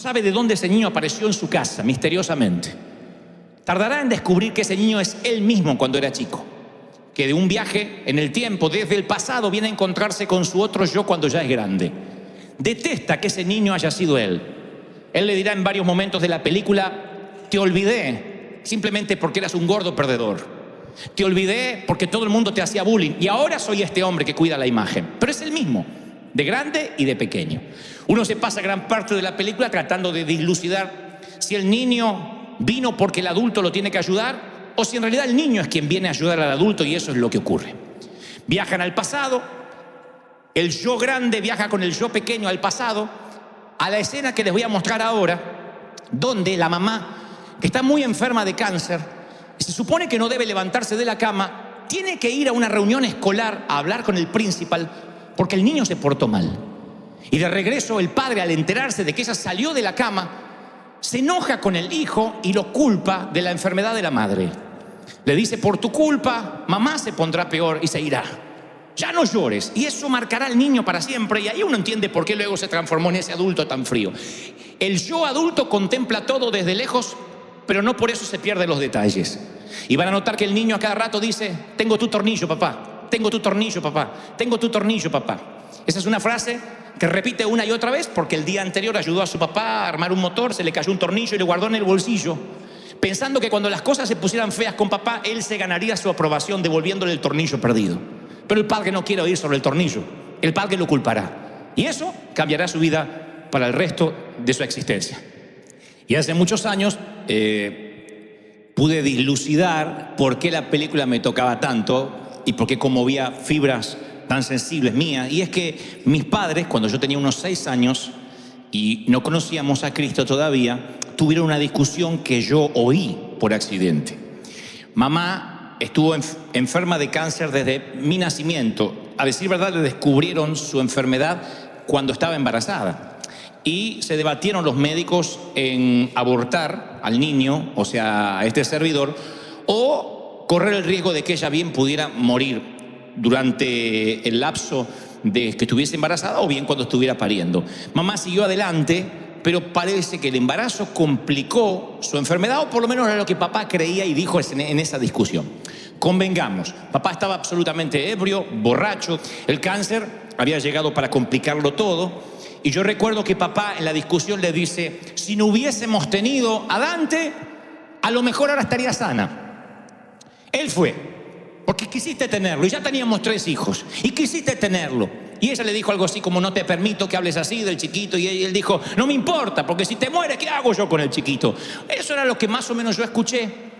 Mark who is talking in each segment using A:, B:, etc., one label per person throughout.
A: sabe de dónde ese niño apareció en su casa, misteriosamente. Tardará en descubrir que ese niño es él mismo cuando era chico, que de un viaje en el tiempo, desde el pasado, viene a encontrarse con su otro yo cuando ya es grande. Detesta que ese niño haya sido él. Él le dirá en varios momentos de la película: te olvidé simplemente porque eras un gordo perdedor. Te olvidé porque todo el mundo te hacía bullying y ahora soy este hombre que cuida la imagen. Pero es el mismo, de grande y de pequeño. Uno se pasa gran parte de la película tratando de dilucidar si el niño vino porque el adulto lo tiene que ayudar o si en realidad el niño es quien viene a ayudar al adulto, y eso es lo que ocurre. Viajan al pasado, el yo grande viaja con el yo pequeño al pasado, a la escena que les voy a mostrar ahora, donde la mamá, que está muy enferma de cáncer, se supone que no debe levantarse de la cama, tiene que ir a una reunión escolar a hablar con el principal porque el niño se portó mal. Y de regreso el padre, al enterarse de que ella salió de la cama, se enoja con el hijo y lo culpa de la enfermedad de la madre. Le dice: por tu culpa, mamá se pondrá peor y se irá. Ya no llores. Y eso marcará al niño para siempre. Y ahí uno entiende por qué luego se transformó en ese adulto tan frío. El yo adulto contempla todo desde lejos, pero no por eso se pierde los detalles. Y van a notar que el niño a cada rato dice: tengo tu tornillo, papá. Tengo tu tornillo, papá. Tengo tu tornillo, papá. Esa es una frase que repite una y otra vez porque el día anterior ayudó a su papá a armar un motor, se le cayó un tornillo y le guardó en el bolsillo, pensando que cuando las cosas se pusieran feas con papá, él se ganaría su aprobación devolviéndole el tornillo perdido. Pero el padre no quiere oír sobre el tornillo. El padre lo culpará. Y eso cambiará su vida para el resto de su existencia. Y hace muchos años pude dilucidar por qué la película me tocaba tanto y por qué conmovía fibras tan sensibles mías. Y es que mis padres, cuando yo tenía unos 6 años y no conocíamos a Cristo todavía, tuvieron una discusión que yo oí por accidente. Mamá estuvo enferma de cáncer desde mi nacimiento. A decir verdad, le descubrieron su enfermedad cuando estaba embarazada. Y se debatieron los médicos en abortar al niño, o sea, a este servidor, o correr el riesgo de que ella bien pudiera morir durante el lapso de que estuviese embarazada o bien cuando estuviera pariendo. Mamá siguió adelante, pero parece que el embarazo complicó su enfermedad, o por lo menos era lo que papá creía y dijo en esa discusión. Convengamos, papá estaba absolutamente ebrio, borracho, el cáncer había llegado para complicarlo todo. Y yo recuerdo que papá en la discusión le dice: si no hubiésemos tenido a Dante, a lo mejor ahora estaría sana. Él fue, porque quisiste tenerlo, y ya teníamos 3 hijos, y quisiste tenerlo. Y ella le dijo algo así como: no te permito que hables así del chiquito. Y él dijo: no me importa, porque si te mueres, ¿qué hago yo con el chiquito? Eso era lo que más o menos yo escuché.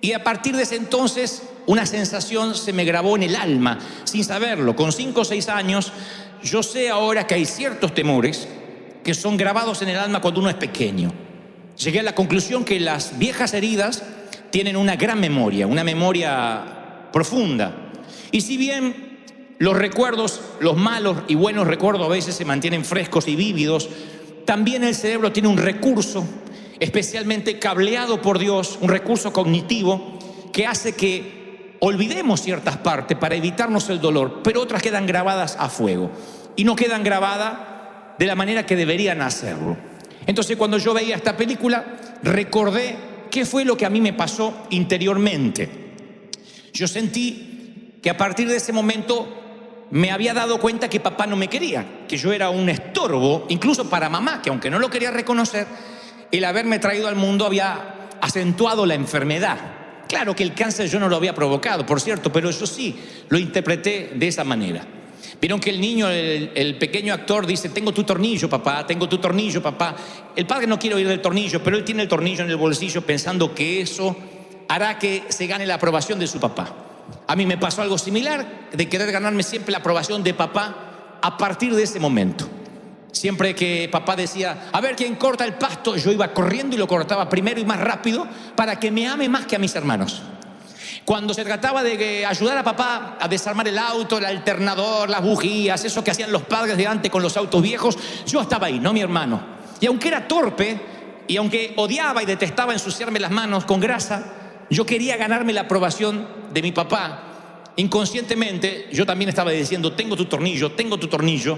A: Y a partir de ese entonces, una sensación se me grabó en el alma, sin saberlo. Con 5 o 6 años, yo sé ahora que hay ciertos temores que son grabados en el alma cuando uno es pequeño. Llegué a la conclusión que las viejas heridas tienen una gran memoria, una memoria profunda. Y si bien los recuerdos, los malos y buenos recuerdos a veces se mantienen frescos y vívidos, también el cerebro tiene un recurso especialmente cableado por Dios, un recurso cognitivo que hace que olvidemos ciertas partes para evitarnos el dolor, pero otras quedan grabadas a fuego y no quedan grabadas de la manera que deberían hacerlo. Entonces, cuando yo veía esta película, recordé qué fue lo que a mí me pasó interiormente. Yo sentí que a partir de ese momento me había dado cuenta que papá no me quería, que yo era un estorbo, incluso para mamá, que aunque no lo quería reconocer, el haberme traído al mundo había acentuado la enfermedad. Claro que el cáncer yo no lo había provocado, por cierto, pero yo sí lo interpreté de esa manera. Vieron que el niño, el pequeño actor dice: tengo tu tornillo, papá, tengo tu tornillo, papá. El padre no quiere oír del tornillo, pero él tiene el tornillo en el bolsillo pensando que eso hará que se gane la aprobación de su papá. A mí me pasó algo similar, de querer ganarme siempre la aprobación de papá a partir de ese momento. Siempre que papá decía: a ver quién corta el pasto, yo iba corriendo y lo cortaba primero y más rápido para que me ame más que a mis hermanos. Cuando se trataba de ayudar a papá a desarmar el auto, el alternador, las bujías, eso que hacían los padres de antes con los autos viejos, yo estaba ahí, no mi hermano. Y aunque era torpe, y aunque odiaba y detestaba ensuciarme las manos con grasa, yo quería ganarme la aprobación de mi papá. Inconscientemente, yo también estaba diciendo: tengo tu tornillo, tengo tu tornillo.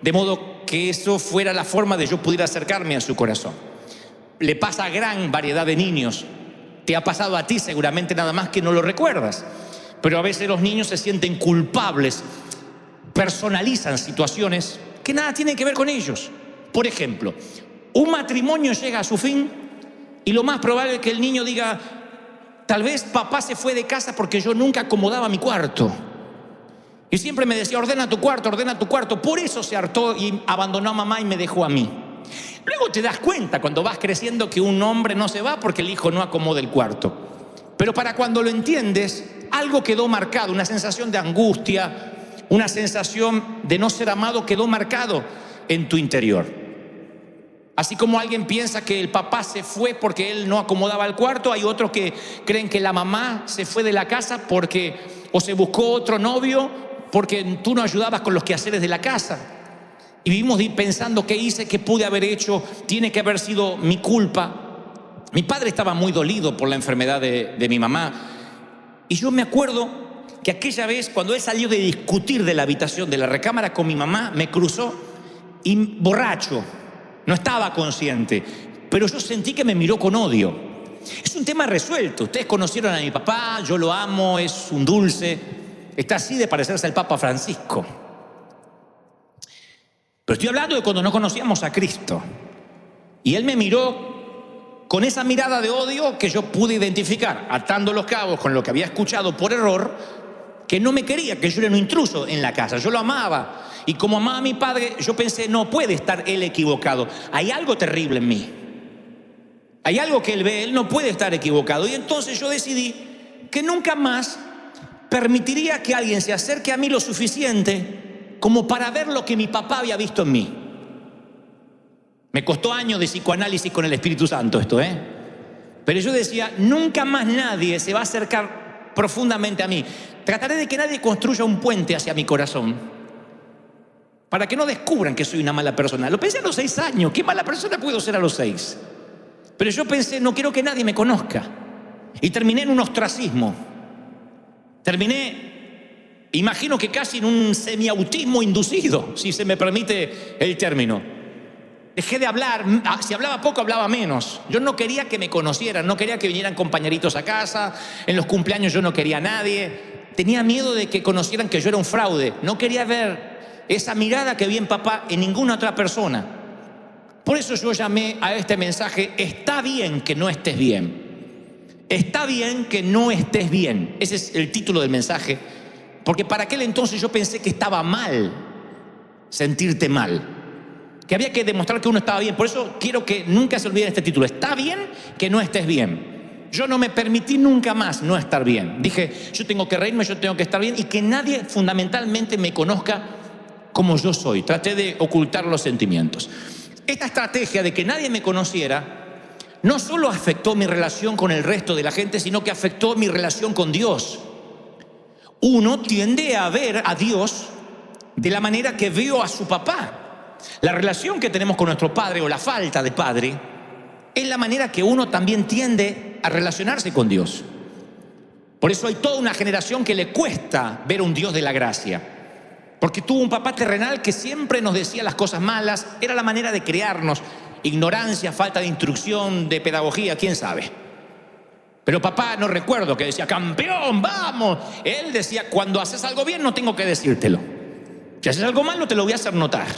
A: De modo que eso fuera la forma de yo pudiera acercarme a su corazón. Le pasa a gran variedad de niños. Te ha pasado a ti seguramente, nada más que no lo recuerdas. Pero a veces los niños se sienten culpables, personalizan situaciones que nada tienen que ver con ellos. Por ejemplo, un matrimonio llega a su fin y lo más probable es que el niño diga: tal vez papá se fue de casa porque yo nunca acomodaba mi cuarto. Y siempre me decía: ordena tu cuarto, ordena tu cuarto. Por eso se hartó y abandonó a mamá y me dejó a mí. Luego te das cuenta cuando vas creciendo que un hombre no se va porque el hijo no acomoda el cuarto. Pero para cuando lo entiendes, algo quedó marcado, una sensación de angustia, una sensación de no ser amado quedó marcado en tu interior. Así como alguien piensa que el papá se fue porque él no acomodaba el cuarto, hay otros que creen que la mamá se fue de la casa porque o se buscó otro novio porque tú no ayudabas con los quehaceres de la casa. Y vivimos pensando: ¿qué hice? ¿Qué pude haber hecho? Tiene que haber sido mi culpa. Mi padre estaba muy dolido por la enfermedad de mi mamá. Y yo me acuerdo que aquella vez, cuando él salió de discutir de la habitación, de la recámara con mi mamá, me cruzó y borracho, no estaba consciente, pero yo sentí que me miró con odio. Es un tema resuelto. Ustedes conocieron a mi papá, yo lo amo, es un dulce, está así de parecerse al Papa Francisco. Pero estoy hablando de cuando no conocíamos a Cristo. Y él me miró con esa mirada de odio que yo pude identificar, atando los cabos con lo que había escuchado por error, que no me quería, que yo era un intruso en la casa. Yo lo amaba. Y como amaba a mi padre, yo pensé: no puede estar él equivocado. Hay algo terrible en mí. Hay algo que él ve, él no puede estar equivocado. Y entonces yo decidí que nunca más permitiría que alguien se acerque a mí lo suficiente como para ver lo que mi papá había visto en mí. Me costó años de psicoanálisis con el Espíritu Santo esto, Pero yo decía: nunca más nadie se va a acercar profundamente a mí. Trataré de que nadie construya un puente hacia mi corazón para que no descubran que soy una mala persona. Lo pensé a los 6 años. ¿Qué mala persona puedo ser a los 6? Pero yo pensé: no quiero que nadie me conozca. Y terminé en un ostracismo. Terminé, imagino que casi en un semiautismo inducido, si se me permite el término. Dejé de hablar. Si hablaba poco, hablaba menos. Yo no quería que me conocieran, no quería que vinieran compañeritos a casa. En los cumpleaños yo no quería a nadie. Tenía miedo de que conocieran que yo era un fraude. No quería ver esa mirada que vi en papá en ninguna otra persona. Por eso yo llamé a este mensaje: está bien que no estés bien. Está bien que no estés bien. Ese es el título del mensaje. Porque para aquel entonces yo pensé que estaba mal sentirte mal, que había que demostrar que uno estaba bien. Por eso quiero que nunca se olviden este título: está bien que no estés bien. Yo no me permití nunca más no estar bien. Dije: yo tengo que reírme, yo tengo que estar bien, y que nadie fundamentalmente me conozca como yo soy. Traté de ocultar los sentimientos. Esta estrategia de que nadie me conociera no solo afectó mi relación con el resto de la gente, sino que afectó mi relación con Dios. Uno tiende a ver a Dios de la manera que vio a su papá. La relación que tenemos con nuestro padre, o la falta de padre, es la manera que uno también tiende a relacionarse con Dios. Por eso hay toda una generación que le cuesta ver un Dios de la gracia, porque tuvo un papá terrenal que siempre nos decía las cosas malas. Era la manera de criarnos. Ignorancia, falta de instrucción, de pedagogía, quién sabe. Pero papá, no recuerdo que decía: campeón, vamos. Él decía: cuando haces algo bien no tengo que decírtelo. Si haces algo mal no te lo voy a hacer notar.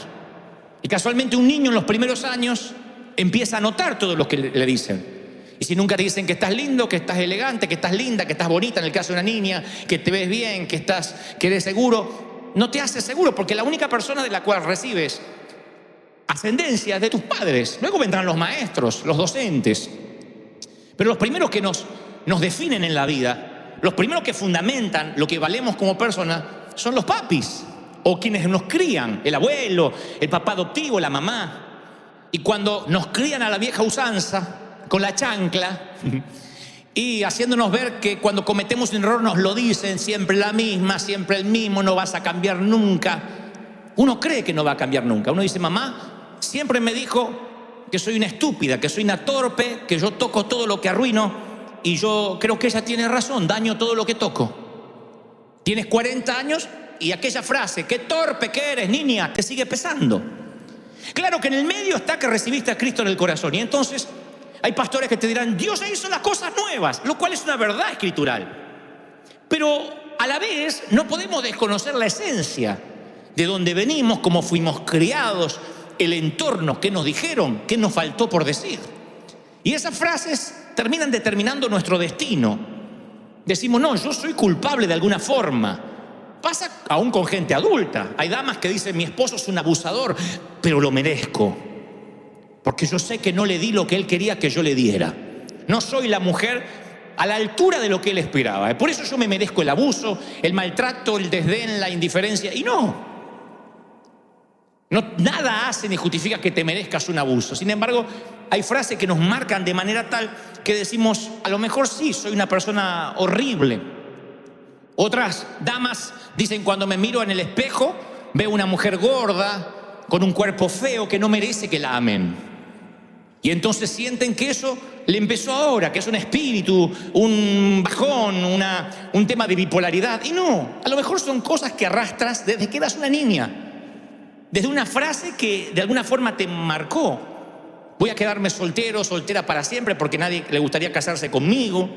A: Y casualmente un niño en los primeros años empieza a notar todo lo que le dicen. Y si nunca te dicen que estás lindo, que estás elegante, que estás linda, que estás bonita, en el caso de una niña, que te ves bien, que eres seguro, no te hace seguro, porque la única persona de la cual recibes ascendencia es de tus padres. Luego vendrán los maestros, los docentes. Pero los primeros que nos definen en la vida, los primeros que fundamentan lo que valemos como personas, son los papis, o quienes nos crían: el abuelo, el papá adoptivo, la mamá. Y cuando nos crían a la vieja usanza, con la chancla, y haciéndonos ver que cuando cometemos un error nos lo dicen, siempre la misma, siempre el mismo, no vas a cambiar nunca. Uno cree que no va a cambiar nunca. Uno dice: mamá siempre me dijo que soy una estúpida, que soy una torpe, que yo toco todo lo que arruino, y yo creo que ella tiene razón, daño todo lo que toco. Tienes 40 años y aquella frase: qué torpe que eres, niña, te sigue pesando. Claro que en el medio está que recibiste a Cristo en el corazón. Y entonces hay pastores que te dirán, Dios hizo las cosas nuevas, lo cual es una verdad escritural. Pero a la vez no podemos desconocer la esencia de dónde venimos, cómo fuimos criados, el entorno, qué nos dijeron, qué nos faltó por decir. Y esas frases terminan determinando nuestro destino. Decimos, no, yo soy culpable de alguna forma. Pasa aún con gente adulta. Hay damas que dicen, mi esposo es un abusador, pero lo merezco, porque yo sé que no le di lo que él quería que yo le diera. No soy la mujer a la altura de lo que él esperaba. Por eso yo me merezco el abuso, el maltrato, el desdén, la indiferencia. Y no, nada hace ni justifica que te merezcas un abuso. Sin embargo, hay frases que nos marcan de manera tal que decimos, a lo mejor sí, soy una persona horrible. Otras damas dicen, cuando me miro en el espejo, veo una mujer gorda, con un cuerpo feo, que no merece que la amen. Y entonces sienten que eso le empezó ahora, que es un espíritu, un bajón, un tema de bipolaridad. Y no, a lo mejor son cosas que arrastras desde que eras una niña, desde una frase que de alguna forma te marcó. Voy a quedarme soltero, soltera para siempre, porque nadie le gustaría casarse conmigo.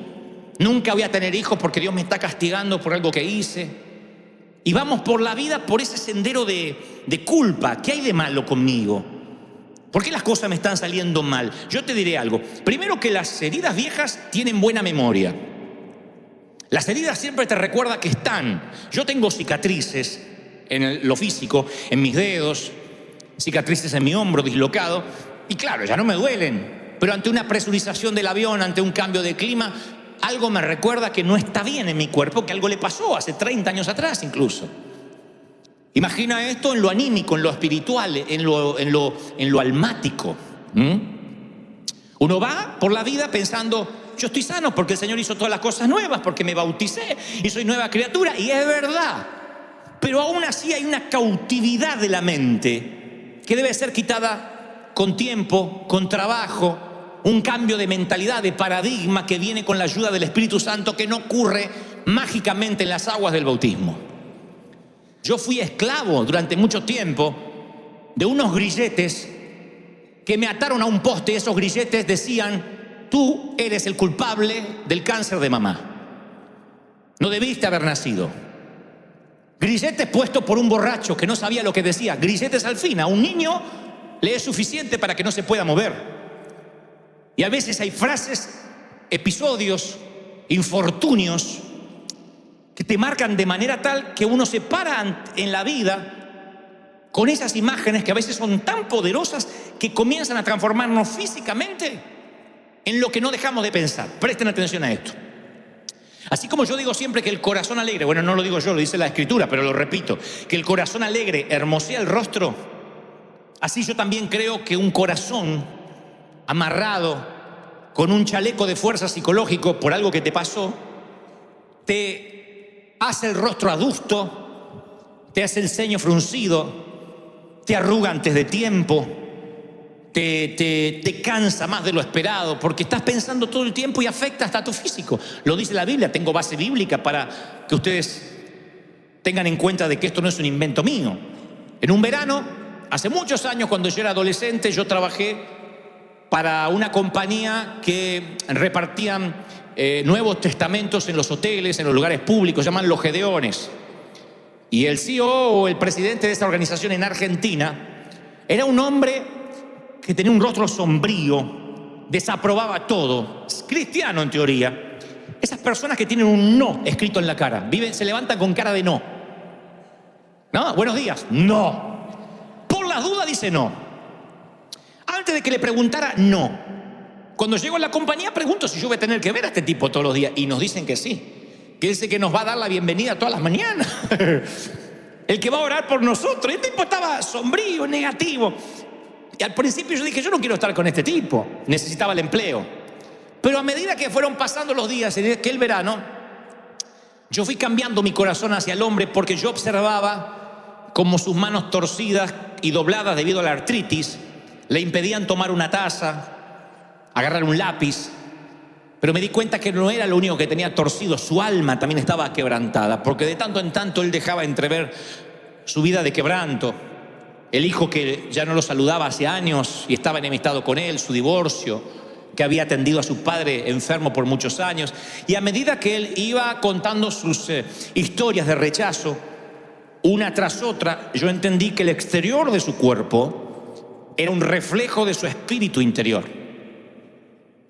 A: Nunca voy a tener hijos porque Dios me está castigando por algo que hice. Y vamos por la vida por ese sendero de culpa. ¿Qué hay de malo conmigo? ¿Por qué las cosas me están saliendo mal? Yo te diré algo. Primero, que las heridas viejas tienen buena memoria. Las heridas siempre te recuerdan que están. Yo tengo cicatrices en lo físico, en mis dedos, cicatrices en mi hombro dislocado. Y claro, ya no me duelen. Pero ante una presurización del avión, ante un cambio de clima, algo me recuerda que no está bien en mi cuerpo, que algo le pasó hace 30 años atrás incluso. Imagina esto en lo anímico, en lo espiritual, en lo almático. Uno va por la vida pensando, yo estoy sano porque el Señor hizo todas las cosas nuevas, porque me bauticé y soy nueva criatura, y es verdad. Pero aún así hay una cautividad de la mente que debe ser quitada con tiempo, con trabajo, un cambio de mentalidad, de paradigma que viene con la ayuda del Espíritu Santo, que no ocurre mágicamente en las aguas del bautismo. Yo fui esclavo durante mucho tiempo de unos grilletes que me ataron a un poste, y esos grilletes decían, tú eres el culpable del cáncer de mamá. No debiste haber nacido. Grilletes puestos por un borracho que no sabía lo que decía. Grilletes al fin, a un niño le es suficiente para que no se pueda mover. Y a veces hay frases, episodios, infortunios que te marcan de manera tal que uno se para en la vida con esas imágenes que a veces son tan poderosas que comienzan a transformarnos físicamente en lo que no dejamos de pensar. Presten atención a esto. Así como yo digo siempre que el corazón alegre, bueno, no lo digo yo, lo dice la Escritura, pero lo repito, que el corazón alegre hermosea el rostro, así yo también creo que un corazón amarrado con un chaleco de fuerza psicológico por algo que te pasó, te hace el rostro adusto, te hace el ceño fruncido, te arruga antes de tiempo, te cansa más de lo esperado, porque estás pensando todo el tiempo y afecta hasta tu físico. Lo dice la Biblia, tengo base bíblica para que ustedes tengan en cuenta de que esto no es un invento mío. En un verano, hace muchos años, cuando yo era adolescente, yo trabajé para una compañía que repartían Nuevos Testamentos en los hoteles, en los lugares públicos, se llaman los Gedeones. Y el CEO o el presidente de esta organización en Argentina era un hombre que tenía un rostro sombrío, desaprobaba todo, es cristiano en teoría. Esas personas que tienen un no escrito en la cara, se levantan con cara de no. ¿No? Buenos días, no. Por las dudas dice no. Antes de que le preguntara, no. Cuando llego a la compañía pregunto si yo voy a tener que ver a este tipo todos los días. Y nos dicen que sí. Que dice que nos va a dar la bienvenida todas las mañanas. El que va a orar por nosotros. El tipo estaba sombrío, negativo. Y al principio yo dije, yo no quiero estar con este tipo. Necesitaba el empleo. Pero a medida que fueron pasando los días en aquel verano, yo fui cambiando mi corazón hacia el hombre, porque yo observaba cómo sus manos torcidas y dobladas debido a la artritis le impedían tomar una taza, agarrar un lápiz. Pero me di cuenta que no era lo único que tenía torcido, su alma también estaba quebrantada, porque de tanto en tanto él dejaba entrever su vida de quebranto. el hijo que ya no lo saludaba hace años y estaba enemistado con él, su divorcio, que había atendido a su padre enfermo por muchos años. Y a medida que él iba contando sus historias de rechazo, una tras otra, yo entendí que el exterior de su cuerpo era un reflejo de su espíritu interior.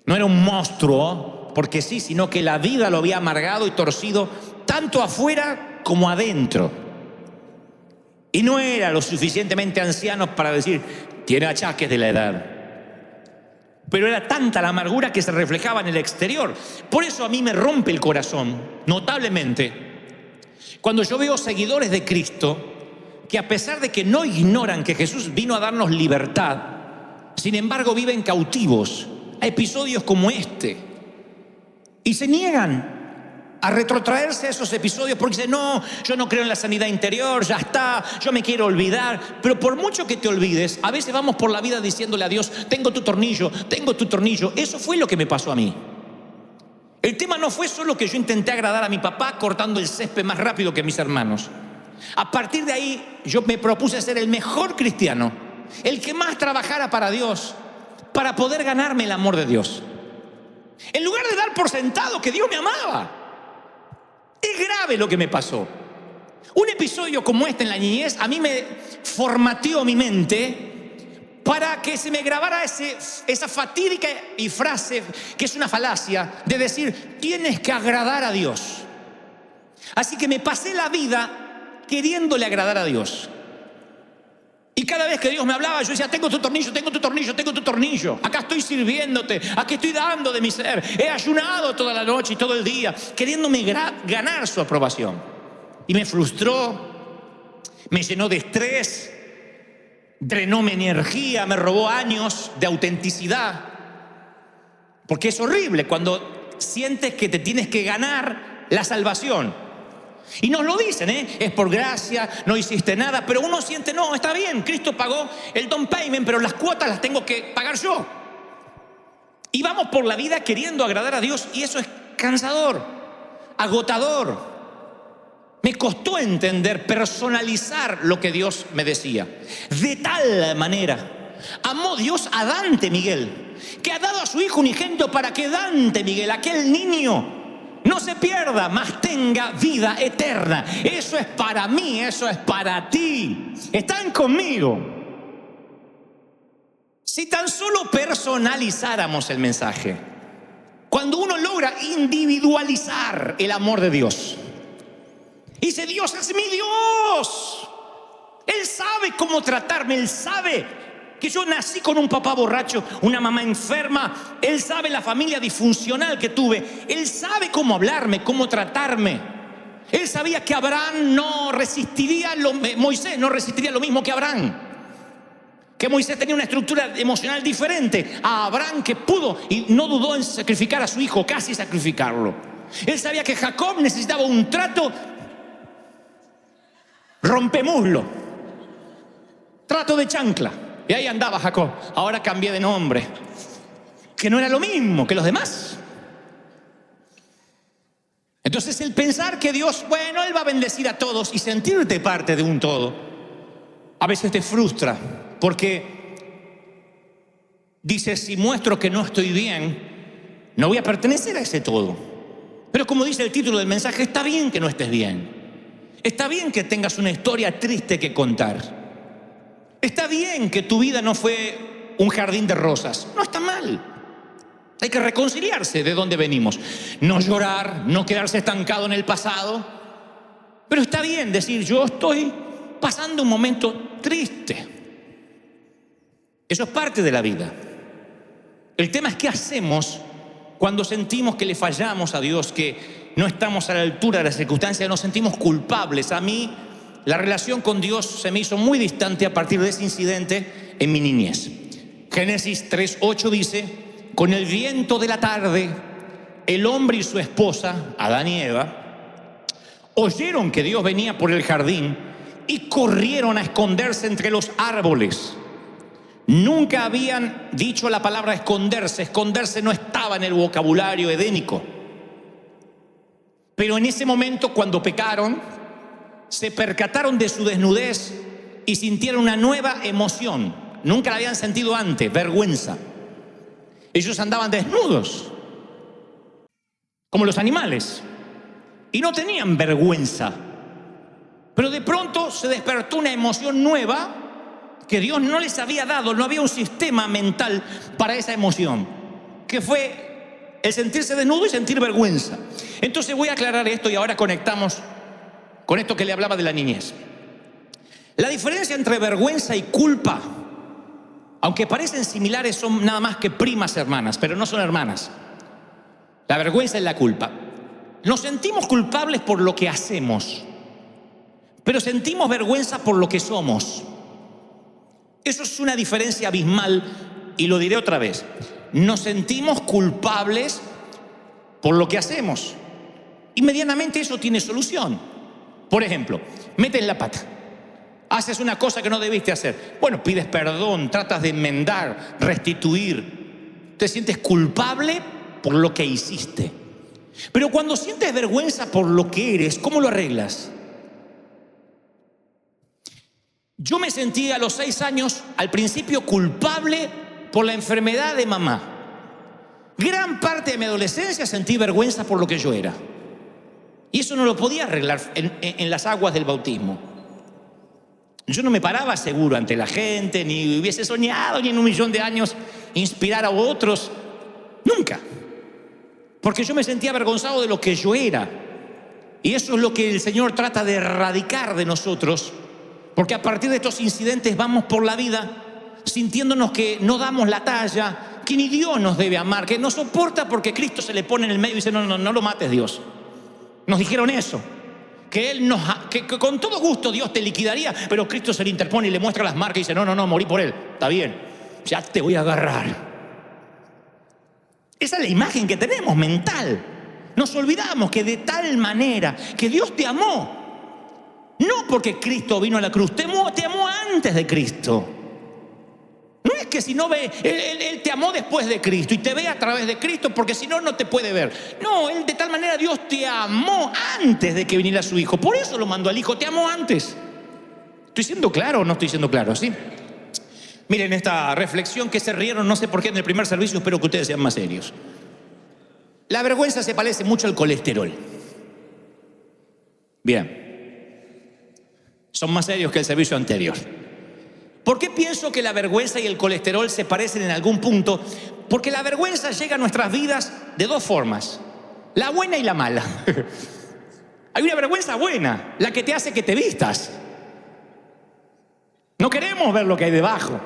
A: No era un monstruo, porque sí, sino que la vida lo había amargado y torcido tanto afuera como adentro. Y no era lo suficientemente anciano para decir, tiene achaques de la edad. Pero era tanta la amargura que se reflejaba en el exterior. Por eso a mí me rompe el corazón, notablemente, cuando yo veo seguidores de Cristo que, a pesar de que no ignoran que Jesús vino a darnos libertad, sin embargo viven cautivos a episodios como este y se niegan a retrotraerse a esos episodios porque dicen, no, yo no creo en la sanidad interior, ya está, yo me quiero olvidar. Pero por mucho que te olvides, a veces vamos por la vida diciéndole a Dios, tengo tu tornillo, tengo tu tornillo. Eso fue lo que me pasó a mí. El tema no fue solo que yo intenté agradar a mi papá cortando el césped más rápido que mis hermanos. A partir de ahí yo me propuse ser el mejor cristiano, el que más trabajara para Dios, para poder ganarme el amor de Dios, en lugar de dar por sentado que Dios me amaba. Es grave lo que me pasó. Un episodio como este en la niñez a mí me formateó mi mente para que se me grabara esa fatídica y frase que es una falacia de decir, tienes que agradar a Dios. Así que me pasé la vida queriéndole agradar a Dios. Y cada vez que Dios me hablaba, yo decía, tengo tu tornillo, tengo tu tornillo, tengo tu tornillo. Acá estoy sirviéndote, aquí estoy dando de mi ser. He ayunado toda la noche y todo el día, queriéndome ganar su aprobación. Y me frustró, me llenó de estrés, drenó mi energía, me robó años de autenticidad. Porque es horrible cuando sientes que te tienes que ganar la salvación. Y nos lo dicen, es por gracia, no hiciste nada, pero uno siente, no, está bien, Cristo pagó el down payment, pero las cuotas las tengo que pagar yo. Y vamos por la vida queriendo agradar a Dios y eso es cansador, agotador. Me costó entender, personalizar lo que Dios me decía. De tal manera amó Dios a Dante Miguel, que ha dado a su hijo unigénito para que Dante Miguel, aquel niño, no se pierda, mas tenga vida eterna. Eso es para mí, eso es para ti. ¿Están conmigo? Si tan solo personalizáramos el mensaje, cuando uno logra individualizar el amor de Dios, dice, Dios es mi Dios. Él sabe cómo tratarme, Él sabe que yo nací con un papá borracho, una mamá enferma. Él sabe la familia disfuncional que tuve. Él sabe cómo hablarme, cómo tratarme. Él sabía que Abraham no resistiría, Moisés no resistiría lo mismo que Abraham. Que Moisés tenía una estructura emocional diferente a Abraham, que pudo y no dudó en sacrificar a su hijo, casi sacrificarlo. Él sabía que Jacob necesitaba un trato rompemuslo, trato de chancla. Y ahí andaba Jacob. Ahora cambié de nombre, que no era lo mismo que los demás. Entonces el pensar que Dios, bueno, Él va a bendecir a todos y sentirte parte de un todo, a veces te frustra, porque dices, si muestro que no estoy bien, no voy a pertenecer a ese todo. Pero como dice el título del mensaje, está bien que no estés bien. Está bien que tengas una historia triste que contar. Está bien que tu vida no fue un jardín de rosas. No está mal. Hay que reconciliarse de dónde venimos. No llorar, no quedarse estancado en el pasado. Pero está bien decir, yo estoy pasando un momento triste. Eso es parte de la vida. El tema es qué hacemos cuando sentimos que le fallamos a Dios, que no estamos a la altura de las circunstancias, nos sentimos culpables. A mí, la relación con Dios se me hizo muy distante a partir de ese incidente en mi niñez. Génesis 3:8 dice, con el viento de la tarde, el hombre y su esposa, Adán y Eva, oyeron que Dios venía por el jardín y corrieron a esconderse entre los árboles. Nunca habían dicho la palabra esconderse. Esconderse no estaba en el vocabulario edénico. Pero en ese momento, cuando pecaron, se percataron de su desnudez y sintieron una nueva emoción. Nunca la habían sentido antes, vergüenza. Ellos andaban desnudos, como los animales, y no tenían vergüenza. Pero de pronto se despertó una emoción nueva que Dios no les había dado. No había un sistema mental para esa emoción, que fue el sentirse desnudo y sentir vergüenza. Entonces voy a aclarar esto y ahora conectamos con esto que le hablaba de la niñez. La diferencia entre vergüenza y culpa, aunque parecen similares, son nada más que primas hermanas, pero no son hermanas. La vergüenza y la culpa. Nos sentimos culpables por lo que hacemos, pero sentimos vergüenza por lo que somos. Eso es una diferencia abismal y lo diré otra vez. Nos sentimos culpables por lo que hacemos y medianamente eso tiene solución. Por ejemplo, metes la pata, haces una cosa que no debiste hacer. Bueno, pides perdón, tratas de enmendar, restituir. Te sientes culpable por lo que hiciste. Pero cuando sientes vergüenza por lo que eres, ¿cómo lo arreglas? Yo me sentí a los 6 años, al principio, culpable por la enfermedad de mamá. Gran parte de mi adolescencia sentí vergüenza por lo que yo era. Y eso no lo podía arreglar en las aguas del bautismo. Yo no me paraba seguro ante la gente, ni hubiese soñado ni en 1.000.000 de años inspirar a otros. Nunca. Porque yo me sentía avergonzado de lo que yo era. Y eso es lo que el Señor trata de erradicar de nosotros. Porque a partir de estos incidentes vamos por la vida sintiéndonos que no damos la talla, que ni Dios nos debe amar, que no soporta porque Cristo se le pone en el medio y dice, no lo mates, Dios. Nos dijeron eso, que con todo gusto Dios te liquidaría, pero Cristo se le interpone y le muestra las marcas y dice, no, morí por él, está bien, ya te voy a agarrar. Esa es la imagen que tenemos mental. Nos olvidamos que de tal manera que Dios te amó. No porque Cristo vino a la cruz, te amó antes de Cristo. No es que si no ve, él te amó después de Cristo y te ve a través de Cristo porque si no, no te puede ver. No, Él de tal manera Dios te amó antes de que viniera su Hijo. Por eso lo mandó al Hijo, te amó antes. ¿Estoy siendo claro o no estoy siendo claro? ¿Sí? Miren esta reflexión que se rieron, no sé por qué en el primer servicio, espero que ustedes sean más serios. La vergüenza se parece mucho al colesterol. Bien. Son más serios que el servicio anterior. ¿Por qué pienso que la vergüenza y el colesterol se parecen en algún punto? Porque la vergüenza llega a nuestras vidas de dos formas, la buena y la mala. Hay una vergüenza buena, la que te hace que te vistas. No queremos ver lo que hay debajo.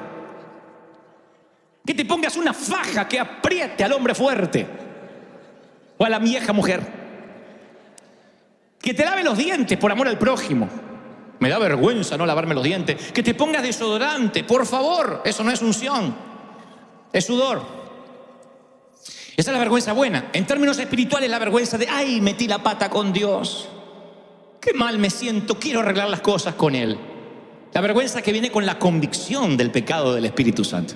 A: Que te pongas una faja que apriete al hombre fuerte o a la vieja mujer. Que te lave los dientes por amor al prójimo. Me da vergüenza no lavarme los dientes. Que te pongas desodorante, por favor. Eso no es unción, es sudor. Esa es la vergüenza buena. En términos espirituales, la vergüenza de, ay, metí la pata con Dios. Qué mal me siento, quiero arreglar las cosas con Él. La vergüenza que viene con la convicción del pecado del Espíritu Santo.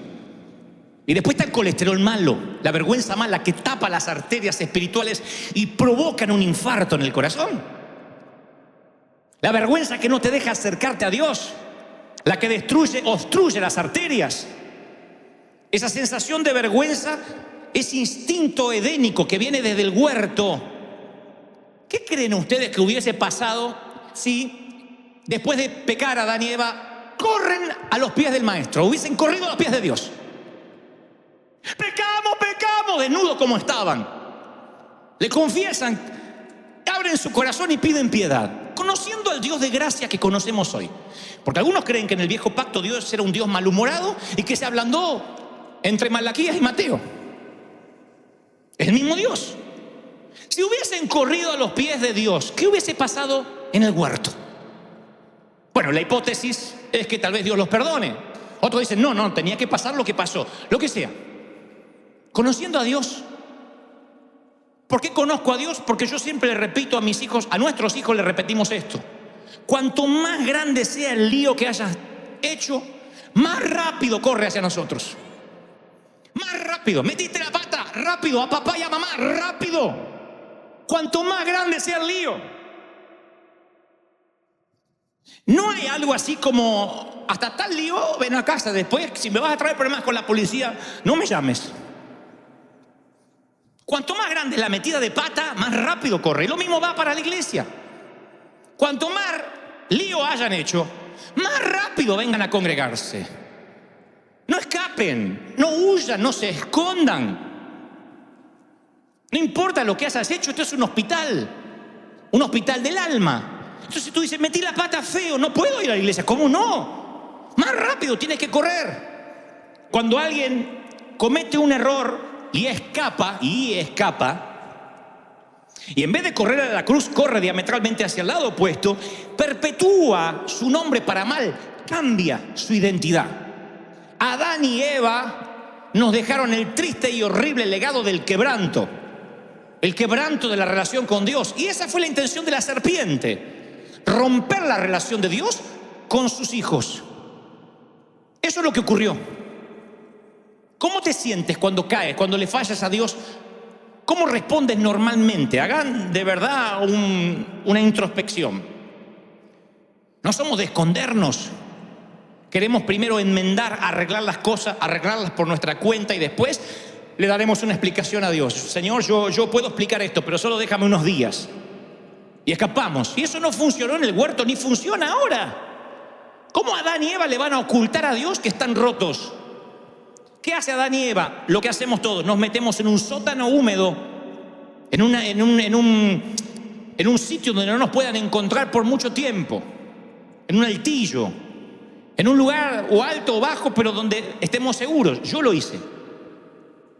A: Y después está el colesterol malo, la vergüenza mala que tapa las arterias espirituales y provocan un infarto en el corazón. La vergüenza que no te deja acercarte a Dios, la que obstruye las arterias. Esa sensación de vergüenza es instinto edénico que viene desde el huerto. ¿Qué creen ustedes que hubiese pasado si después de pecar Adán y Eva corren a los pies del maestro? Hubiesen corrido a los pies de Dios. Pecamos, desnudos como estaban. Le confiesan, abren su corazón y piden piedad, conociendo al Dios de gracia que conocemos hoy. Porque algunos creen que en el viejo pacto Dios era un Dios malhumorado y que se ablandó entre Malaquías y Mateo. Es el mismo Dios. Si hubiesen corrido a los pies de Dios, ¿qué hubiese pasado en el huerto? Bueno, la hipótesis es que tal vez Dios los perdone. Otros dicen, no, tenía que pasar lo que pasó. Lo que sea. Conociendo a Dios. ¿Por qué conozco a Dios? Porque yo siempre le repito a mis hijos, a nuestros hijos le repetimos esto. Cuanto más grande sea el lío que hayas hecho, más rápido corre hacia nosotros. Más rápido. Metiste la pata, rápido. A papá y a mamá, rápido. Cuanto más grande sea el lío. No hay algo así como, hasta tal lío, ven a casa, después si me vas a traer problemas con la policía, no me llames. Cuanto más grande es la metida de pata, más rápido corre. Y lo mismo va para la iglesia. Cuanto más lío hayan hecho, más rápido vengan a congregarse. No escapen, no huyan, no se escondan. No importa lo que hayas hecho, esto es un hospital del alma. Entonces si tú dices, metí la pata feo, no puedo ir a la iglesia. ¿Cómo no? Más rápido tienes que correr. Cuando alguien comete un error y escapa, y en vez de correr a la cruz, corre diametralmente hacia el lado opuesto, perpetúa su nombre para mal, cambia su identidad. Adán y Eva nos dejaron el triste y horrible legado del quebranto. El quebranto de la relación con Dios. Y esa fue la intención de la serpiente. Romper la relación de Dios con sus hijos. Eso es lo que ocurrió. ¿Cómo te sientes cuando caes, cuando le fallas a Dios? ¿Cómo respondes normalmente? Hagan de verdad una introspección. No somos de escondernos. Queremos primero enmendar, arreglar las cosas, arreglarlas por nuestra cuenta y después le daremos una explicación a Dios. Señor, yo puedo explicar esto, pero solo déjame unos días. Y escapamos. Y eso no funcionó en el huerto, ni funciona ahora. ¿Cómo Adán y Eva le van a ocultar a Dios que están rotos? ¿Qué hace Adán y Eva? Lo que hacemos todos. Nos metemos en un sótano húmedo, en un sitio donde no nos puedan encontrar por mucho tiempo. En un altillo. En un lugar o alto o bajo, pero donde estemos seguros. Yo lo hice.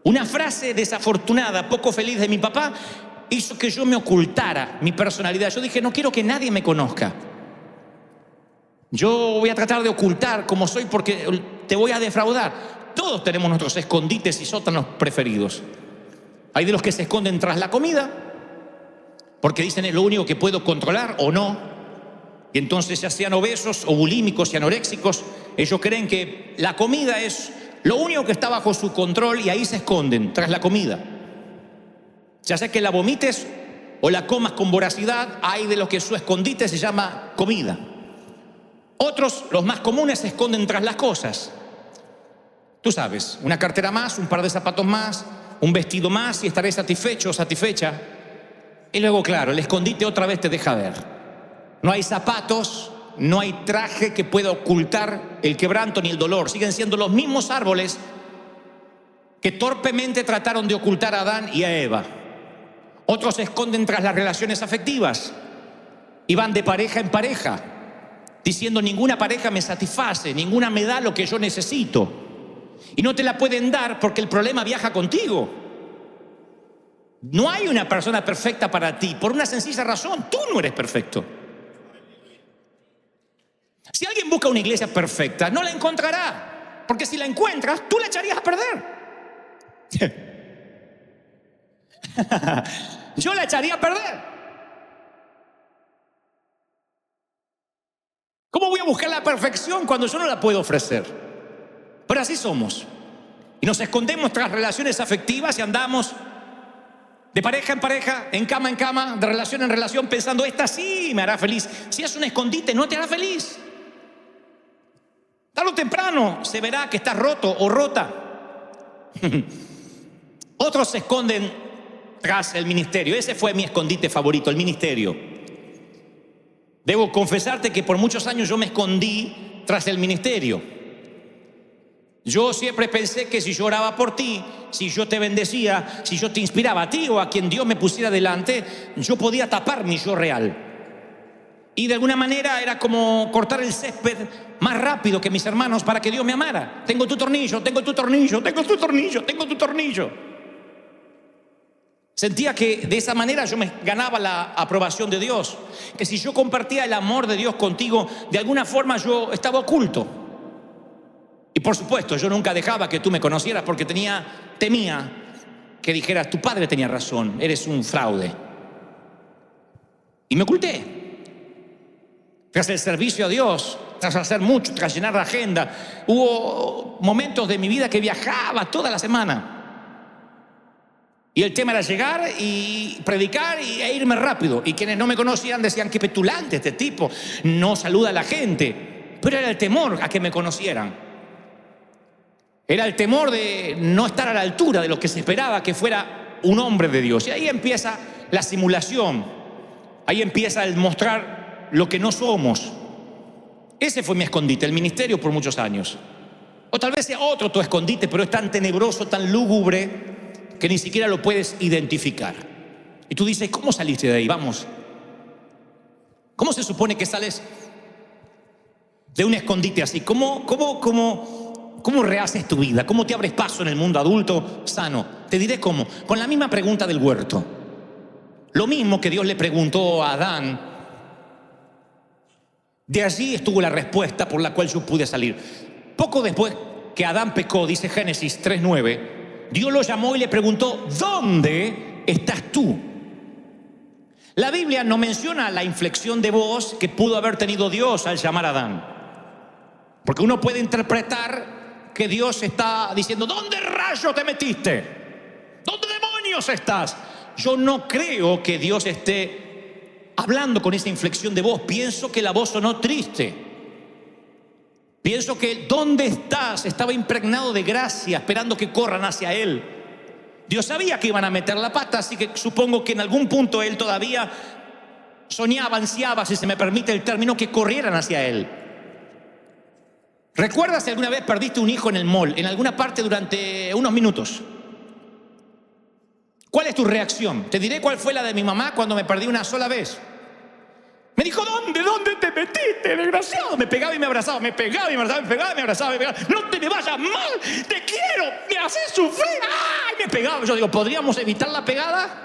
A: Una frase desafortunada, poco feliz de mi papá, hizo que yo me ocultara mi personalidad. Yo dije, no quiero que nadie me conozca. Yo voy a tratar de ocultar cómo soy porque te voy a defraudar. Todos tenemos nuestros escondites y sótanos preferidos. Hay de los que se esconden tras la comida, porque dicen es lo único que puedo controlar o no. Y entonces ya sean obesos o bulímicos y anoréxicos, ellos creen que la comida es lo único que está bajo su control y ahí se esconden, tras la comida. Ya sea que la vomites o la comas con voracidad, hay de los que su escondite se llama comida. Otros, los más comunes, se esconden tras las cosas. Tú sabes, una cartera más, un par de zapatos más, un vestido más y estaré satisfecho o satisfecha. Y luego, claro, el escondite otra vez te deja ver. No hay zapatos, no hay traje que pueda ocultar el quebranto ni el dolor. Siguen siendo los mismos árboles que torpemente trataron de ocultar a Adán y a Eva. Otros se esconden tras las relaciones afectivas y van de pareja en pareja, diciendo ninguna pareja me satisface, ninguna me da lo que yo necesito. Y no te la pueden dar porque el problema viaja contigo. No hay una persona perfecta para ti, por una sencilla razón, tú no eres perfecto. Si alguien busca una iglesia perfecta, no la encontrará, porque si la encuentras, tú la echarías a perder. Yo la echaría a perder. ¿Cómo voy a buscar la perfección cuando yo no la puedo ofrecer? Pero así somos. Y nos escondemos tras relaciones afectivas y andamos de pareja en pareja, en cama, de relación en relación, pensando, esta sí me hará feliz. Si es un escondite, no te hará feliz. Tarde o temprano se verá que estás roto o rota. Otros se esconden tras el ministerio. Ese fue mi escondite favorito, el ministerio. Debo confesarte que por muchos años yo me escondí tras el ministerio. Yo siempre pensé que si yo oraba por ti, si yo te bendecía, si yo te inspiraba a ti o a quien Dios me pusiera delante, yo podía tapar mi yo real. Y de alguna manera era como cortar el césped más rápido que mis hermanos para que Dios me amara. Tengo tu tornillo, tengo tu tornillo, tengo tu tornillo, tengo tu tornillo. Sentía que de esa manera yo me ganaba la aprobación de Dios. Que si yo compartía el amor de Dios contigo, de alguna forma yo estaba oculto. Y por supuesto, yo nunca dejaba que tú me conocieras porque temía que dijeras, tu padre tenía razón, eres un fraude. Y me oculté. Tras el servicio a Dios, tras hacer mucho, tras llenar la agenda, hubo momentos de mi vida que viajaba toda la semana. Y el tema era llegar y predicar e irme rápido. Y quienes no me conocían decían, qué petulante este tipo, no saluda a la gente. Pero era el temor a que me conocieran. Era el temor de no estar a la altura de lo que se esperaba que fuera un hombre de Dios. Y ahí empieza la simulación. Ahí empieza el mostrar lo que no somos. Ese fue mi escondite, el ministerio por muchos años. O tal vez sea otro tu escondite, pero es tan tenebroso, tan lúgubre, que ni siquiera lo puedes identificar. Y tú dices, ¿cómo saliste de ahí? Vamos. ¿Cómo se supone que sales de un escondite así? ¿Cómo rehaces tu vida? ¿Cómo te abres paso en el mundo adulto sano? Te diré cómo. Con la misma pregunta del huerto. Lo mismo que Dios le preguntó a Adán. De allí estuvo la respuesta por la cual yo pude salir. Poco después que Adán pecó, dice Génesis 3:9, Dios lo llamó y le preguntó, ¿dónde estás tú? La Biblia no menciona la inflexión de voz que pudo haber tenido Dios al llamar a Adán. Porque uno puede interpretar que Dios está diciendo, ¿dónde rayos te metiste? ¿Dónde demonios estás? Yo no creo que Dios esté hablando con esa inflexión de voz. Pienso que la voz sonó triste. Pienso que ¿dónde estás? Estaba impregnado de gracia, esperando que corran hacia Él. Dios sabía que iban a meter la pata, así que supongo que en algún punto Él todavía soñaba, ansiaba, si se me permite el término, que corrieran hacia Él. ¿Recuerdas si alguna vez perdiste un hijo en el mall, en alguna parte durante unos minutos? ¿Cuál es tu reacción? Te diré cuál fue la de mi mamá cuando me perdí una sola vez. Me dijo, ¿dónde te metiste, desgraciado? Me pegaba y me abrazaba, me pegaba y me abrazaba, me pegaba y me abrazaba, me pegaba. No te me vayas mal, te quiero, me haces sufrir. ¡Ay! Me pegaba. Yo digo, ¿podríamos evitar la pegada?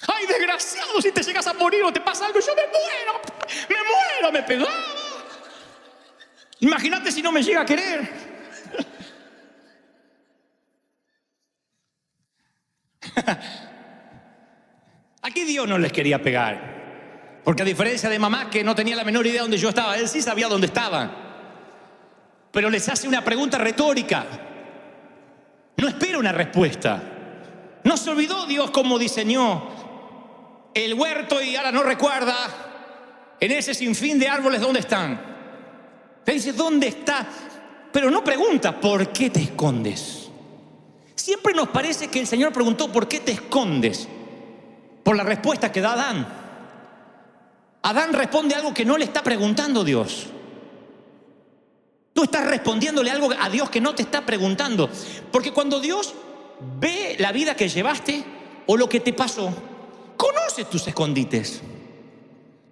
A: ¡Ay, desgraciado! Si te llegas a morir o te pasa algo, yo me muero, me pegaba. Imagínate si no me llega a querer. Aquí Dios no les quería pegar, porque a diferencia de mamá, que no tenía la menor idea de dónde yo estaba, Él sí sabía dónde estaban. Pero les hace una pregunta retórica. No espera una respuesta. No se olvidó Dios cómo diseñó el huerto y ahora no recuerda en ese sinfín de árboles dónde están. Te dice, ¿dónde está? Pero no pregunta, ¿por qué te escondes? Siempre nos parece que el Señor preguntó, ¿por qué te escondes? Por la respuesta que da Adán. Adán responde algo que no le está preguntando Dios. Tú estás respondiéndole algo a Dios que no te está preguntando. Porque cuando Dios ve la vida que llevaste o lo que te pasó, conoce tus escondites.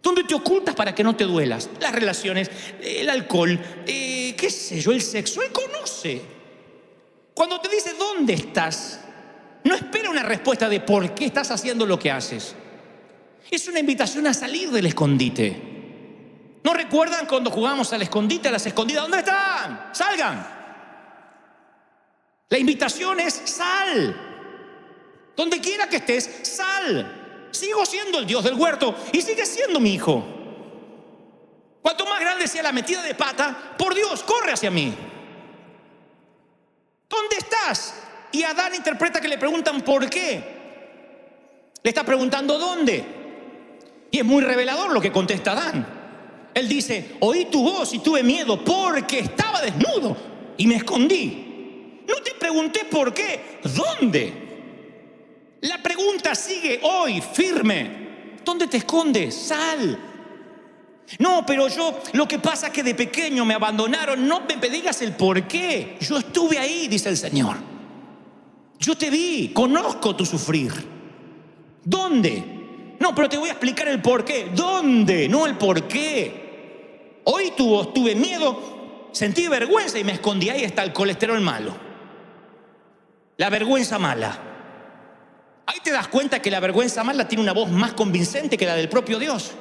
A: ¿Dónde te ocultas para que no te duelas? Las relaciones, el alcohol, qué sé yo, el sexo. Él conoce. Cuando te dice ¿dónde estás?, no espera una respuesta de por qué estás haciendo lo que haces. Es una invitación a salir del escondite. ¿No recuerdan cuando jugábamos al escondite, a las escondidas? ¿Dónde están? ¡Salgan! La invitación es sal. Donde quiera que estés, sal. Sigo siendo el Dios del huerto y sigue siendo mi hijo. Cuanto más grande sea la metida de pata, por Dios, corre hacia mí. ¿Dónde estás? Y Adán interpreta que le preguntan ¿por qué? Le está preguntando ¿dónde? Y es muy revelador lo que contesta Adán. Él dice, oí tu voz y tuve miedo porque estaba desnudo y me escondí. No te pregunté por qué, ¿dónde? La pregunta sigue hoy firme. ¿Dónde te escondes? Sal. No, pero yo, lo que pasa es que de pequeño me abandonaron. No me digas el por qué. Yo estuve ahí, dice el Señor. Yo te vi, conozco tu sufrir. ¿Dónde? No, pero te voy a explicar el por qué. ¿Dónde? No el por qué. Hoy tuve miedo, sentí vergüenza y me escondí. Ahí está el colesterol malo. La vergüenza mala. Ahí te das cuenta que la vergüenza mala tiene una voz más convincente que la del propio Dios.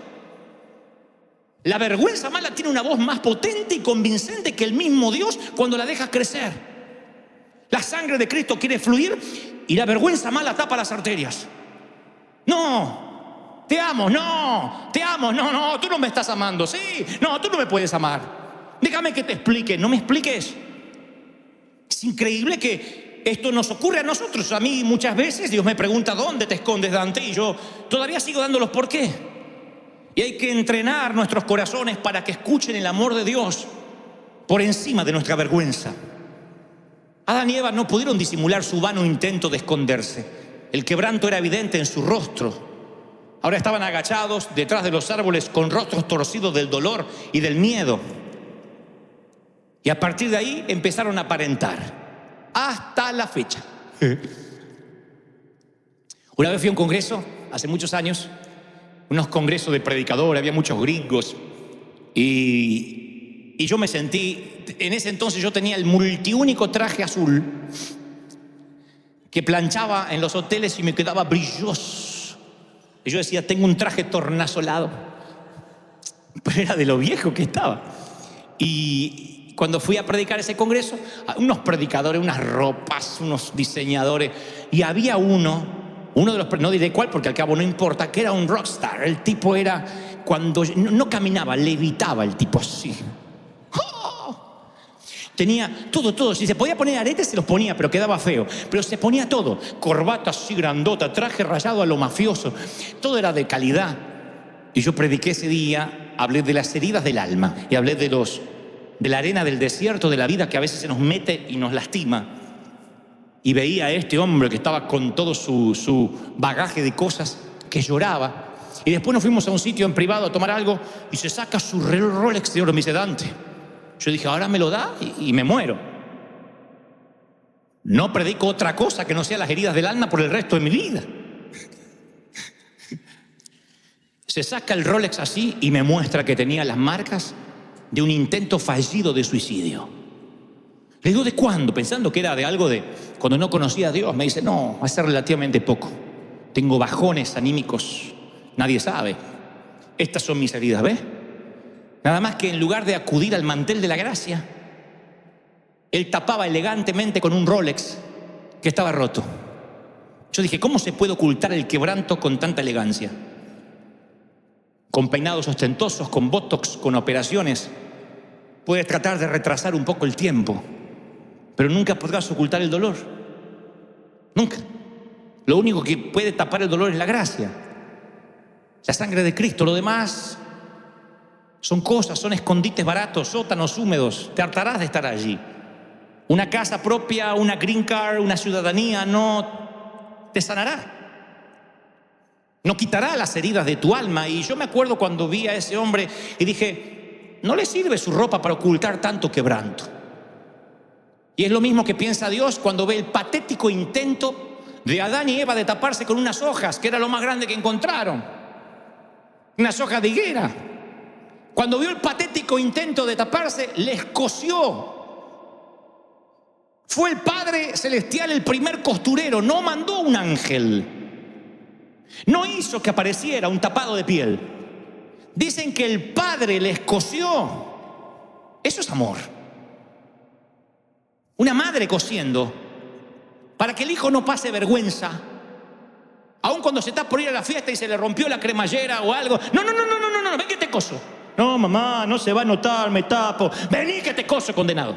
A: La vergüenza mala tiene una voz más potente y convincente que el mismo Dios cuando la dejas crecer. La sangre de Cristo quiere fluir y la vergüenza mala tapa las arterias. No, te amo, no, tú no me estás amando, sí, no, tú no me puedes amar. Déjame que te explique, no me expliques. Es increíble que esto nos ocurre a nosotros. A mí muchas veces Dios me pregunta: ¿dónde te escondes, Dante? Y yo todavía sigo dando los por qué. Y hay que entrenar nuestros corazones para que escuchen el amor de Dios por encima de nuestra vergüenza. Adán y Eva no pudieron disimular su vano intento de esconderse. El quebranto era evidente en su rostro. Ahora estaban agachados detrás de los árboles con rostros torcidos del dolor y del miedo. Y a partir de ahí empezaron a aparentar. Hasta la fecha. Una vez fui a un congreso, hace muchos años, unos congresos de predicadores, había muchos gringos. Y yo me sentí, en ese entonces yo tenía el multiúnico traje azul que planchaba en los hoteles y me quedaba brilloso. Y yo decía: tengo un traje tornasolado. Pero era de lo viejo que estaba. Y cuando fui a predicar ese congreso, unos predicadores, unas ropas, unos diseñadores, y había uno de los, no diré cuál porque al cabo no importa, que era un rockstar. El tipo era, cuando no caminaba, levitaba el tipo así. Tenía todo. Si se podía poner aretes, se los ponía, pero quedaba feo. Pero se ponía todo. Corbata así grandota, traje rayado a lo mafioso. Todo era de calidad. Y yo prediqué ese día, hablé de las heridas del alma. Y hablé de la arena del desierto, de la vida que a veces se nos mete y nos lastima. Y veía a este hombre que estaba con todo su bagaje de cosas, que lloraba. Y después nos fuimos a un sitio en privado a tomar algo y se saca su Rolex de oro. Me dice: Dante. Yo dije: ahora me lo da y me muero. No predico otra cosa que no sea las heridas del alma por el resto de mi vida. Se saca el Rolex así y me muestra que tenía las marcas de un intento fallido de suicidio. Le digo: ¿de cuándo? Pensando que era de algo de cuando no conocía a Dios. Me dice: no, hace relativamente poco. Tengo bajones anímicos, nadie sabe. Estas son mis heridas, ¿ves? Nada más que en lugar de acudir al mantel de la gracia, él tapaba elegantemente con un Rolex que estaba roto. Yo dije: ¿cómo se puede ocultar el quebranto con tanta elegancia? Con peinados ostentosos, con botox, con operaciones, puedes tratar de retrasar un poco el tiempo, pero nunca podrás ocultar el dolor. Nunca. Lo único que puede tapar el dolor es la gracia, la sangre de Cristo. Lo demás son cosas, son escondites baratos, sótanos húmedos. Te hartarás de estar allí. Una casa propia, una green card, una ciudadanía no te sanará. No quitará las heridas de tu alma. Y yo me acuerdo cuando vi a ese hombre y dije: no le sirve su ropa para ocultar tanto quebranto. Y es lo mismo que piensa Dios cuando ve el patético intento de Adán y Eva de taparse con unas hojas, que era lo más grande que encontraron. Unas hojas de higuera. Cuando vio el patético intento de taparse, les cosió. Fue el Padre Celestial el primer costurero, no mandó un ángel. No hizo que apareciera un tapado de piel. Dicen que el Padre les cosió. Eso es amor. Una madre cosiendo para que el hijo no pase vergüenza, aun cuando se está por ir a la fiesta y se le rompió la cremallera o algo. No, ven que te coso. No, mamá, no se va a notar, me tapo. Vení que te coso, condenado.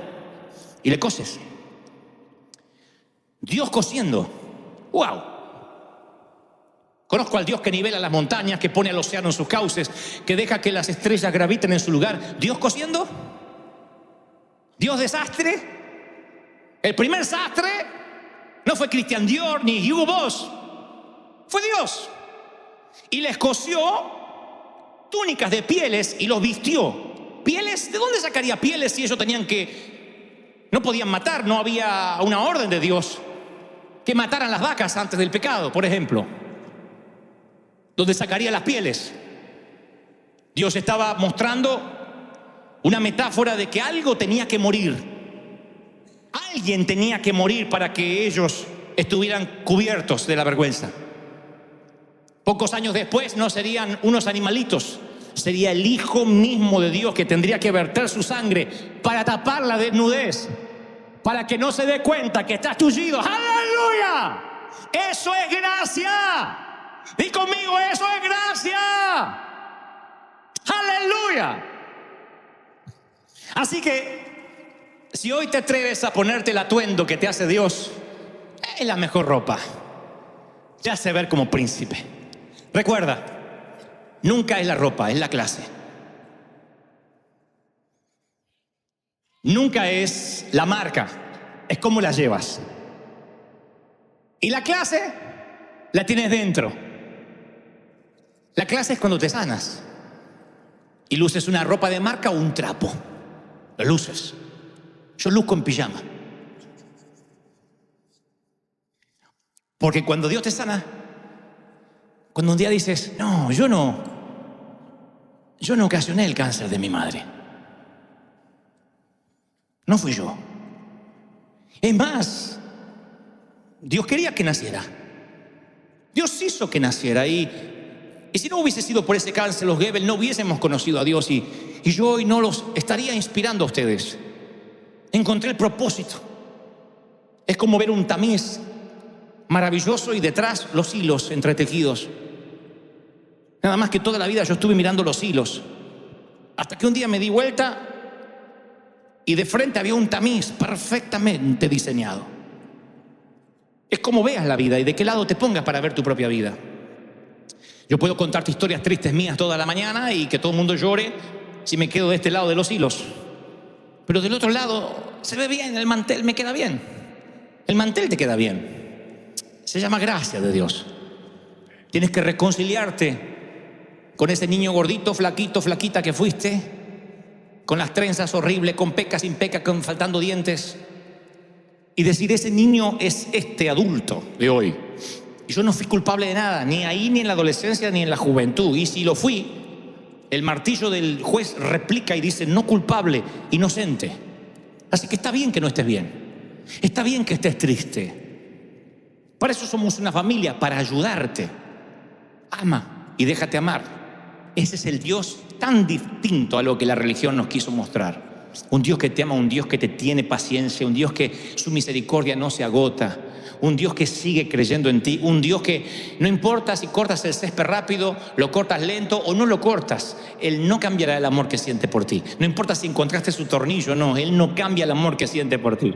A: Y le coses. Dios cosiendo. ¡Wow! Conozco al Dios que nivela las montañas, que pone al océano en sus cauces, que deja que las estrellas graviten en su lugar. ¿Dios cosiendo? ¿Dios desastre? El primer sastre no fue Christian Dior ni Hugo Boss. Fue Dios. Y les cosió túnicas de pieles y los vistió. ¿Pieles? ¿De dónde sacaría pieles si ellos no podían matar? No había una orden de Dios que mataran las vacas antes del pecado, por ejemplo. ¿Dónde sacaría las pieles? Dios estaba mostrando una metáfora de que algo tenía que morir. Alguien tenía que morir para que ellos estuvieran cubiertos de la vergüenza. Pocos años después no serían unos animalitos, sería el Hijo mismo de Dios que tendría que verter su sangre para tapar la desnudez, para que no se dé cuenta que está tullido. ¡Aleluya! ¡Eso es gracia! Di conmigo, eso es gracia. ¡Aleluya! Así que Si hoy te atreves a ponerte el atuendo que te hace Dios, es la mejor ropa. Te hace ver como príncipe. Recuerda, nunca es la ropa, es la clase. Nunca es la marca, es cómo la llevas. Y la clase la tienes dentro. La clase es cuando te sanas y luces una ropa de marca o un trapo. Lo luces. Yo luzco en pijama. Porque cuando Dios te sana, cuando un día dices, no, yo no ocasioné el cáncer de mi madre. No fui yo. Es más, Dios quería que naciera. Dios hizo que naciera. Y si no hubiese sido por ese cáncer, los Goebbels no hubiésemos conocido a Dios. Y yo hoy no los estaría inspirando a ustedes. Encontré el propósito. Es como ver un tamiz maravilloso y detrás los hilos entretejidos. Nada más que toda la vida yo estuve mirando los hilos. Hasta que un día me di vuelta y de frente había un tamiz perfectamente diseñado. Es como veas la vida y de qué lado te pongas para ver tu propia vida. Yo puedo contarte historias tristes mías toda la mañana y que todo el mundo llore si me quedo de este lado de los hilos. Pero del otro lado se ve bien, el mantel me queda bien. El mantel te queda bien. Se llama gracia de Dios. Tienes que reconciliarte con ese niño gordito, flaquito, flaquita que fuiste, con las trenzas horribles, con peca, sin peca, con faltando dientes, y decir, ese niño es este adulto de hoy. Y yo no fui culpable de nada, ni ahí, ni en la adolescencia, ni en la juventud. Y si lo fui, el martillo del juez replica y dice, no culpable, inocente. Así que está bien que no estés bien. Está bien que estés triste. Para eso somos una familia, para ayudarte. Ama y déjate amar. Ese es el Dios tan distinto a lo que la religión nos quiso mostrar. Un Dios que te ama, un Dios que te tiene paciencia, un Dios que su misericordia no se agota, un Dios que sigue creyendo en ti, un Dios que no importa si cortas el césped rápido, lo cortas lento o no lo cortas, Él no cambiará el amor que siente por ti. No importa si encontraste su tornillo o no, Él no cambia el amor que siente por ti.